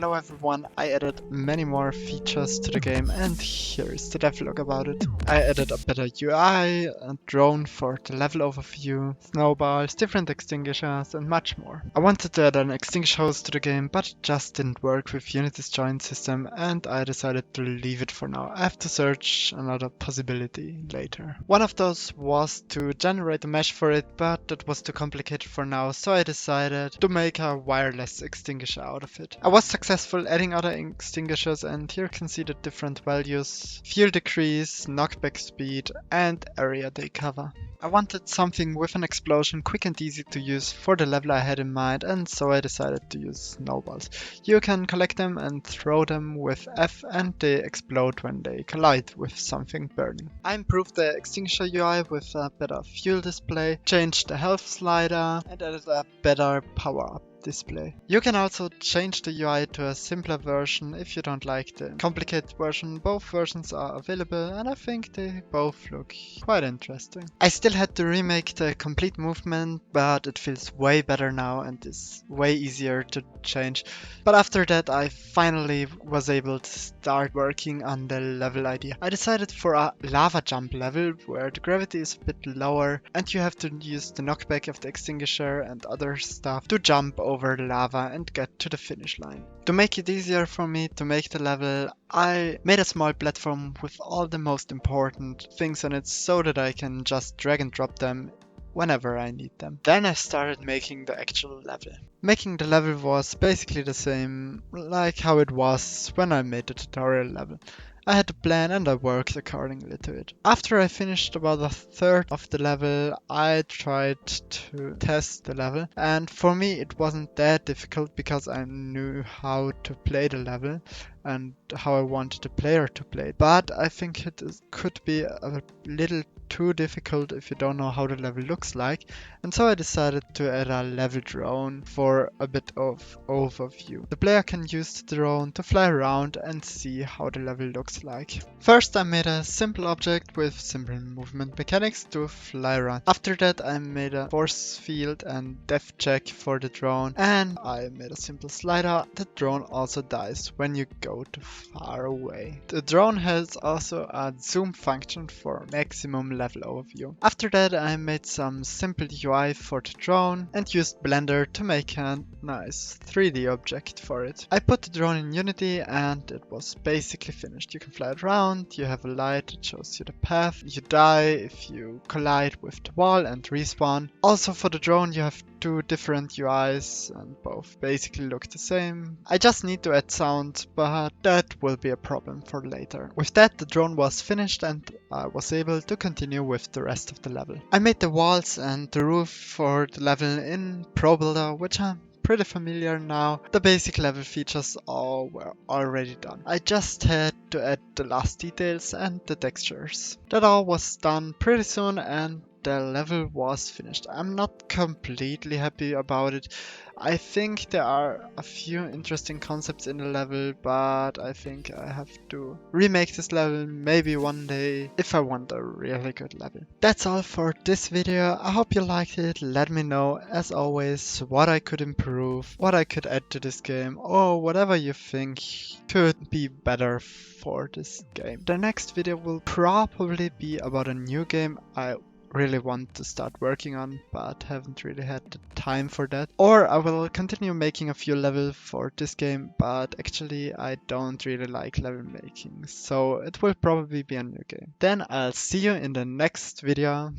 Hello everyone, I added many more features to the game and here is the devlog about it. I added a better UI, a drone for the level overview, snowballs, different extinguishers and much more. I wanted to add an extinguisher host to the game but it just didn't work with Unity's join system and I decided to leave it for now. I have to search another possibility later. One of those was to generate a mesh for it, but that was too complicated for now, so I decided to make a wireless extinguisher out of it. I was successful adding other extinguishers and here you can see the different values: fuel decrease, knockback speed and area they cover. I wanted something with an explosion, quick and easy to use for the level I had in mind, and so I decided to use snowballs. You can collect them and throw them with F and they explode when they collide with something burning. I improved the Extinguisher UI with a better fuel display, changed the health slider and added a better power-up display. You can also change the UI to a simpler version if you don't like the complicated version. Both versions are available and I think they both look quite interesting. I still had to remake the complete movement, but it feels way better now and is way easier to change. But after that I finally was able to start working on the level idea. I decided for a lava jump level where the gravity is a bit lower and you have to use the knockback of the extinguisher and other stuff to jump over the lava and get to the finish line. To make it easier for me to make the level, I made a small platform with all the most important things on it so that I can just drag and drop them whenever I need them. Then I started making the actual level. Making the level was basically the same like how it was when I made the tutorial level. I had a plan and I worked accordingly to it. After I finished about a third of the level, I tried to test the level, and for me it wasn't that difficult because I knew how to play the level and how I wanted the player to play it. But I think could be a little too difficult if you don't know how the level looks like, and so I decided to add a level drone for a bit of overview. The player can use the drone to fly around and see how the level looks like. First I made a simple object with simple movement mechanics to fly around. After that I made a force field and depth check for the drone, and I made a simple slider. The drone also dies when you go too far away. The drone has also a zoom function for maximum level overview. After that I made some simple UI for the drone and used Blender to make a nice 3D object for it. I put the drone in Unity and it was basically finished. You can fly it around, you have a light that shows you the path, you die if you collide with the wall and respawn. Also for the drone you have two different UIs and both basically look the same. I just need to add sound, but that will be a problem for later. With that the drone was finished and I was able to continue with the rest of the level. I made the walls and the roof for the level in ProBuilder, which I'm pretty familiar now. The basic level features all were already done. I just had to add the last details and the textures. That all was done pretty soon and the level was finished. I'm not completely happy about it. I think there are a few interesting concepts in the level, but I think I have to remake this level maybe one day if I want a really good level. That's all for this video. I hope you liked it. Let me know, as always, what I could improve, what I could add to this game, or whatever you think could be better for this game. The next video will probably be about a new game I really want to start working on, but haven't really had the time for that. Or I will continue making a few levels for this game, but actually I don't really like level making, so it will probably be a new game. Then I'll see you in the next video.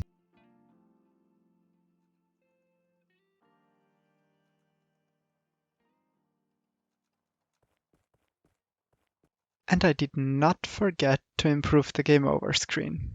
And I did not forget to improve the game over screen.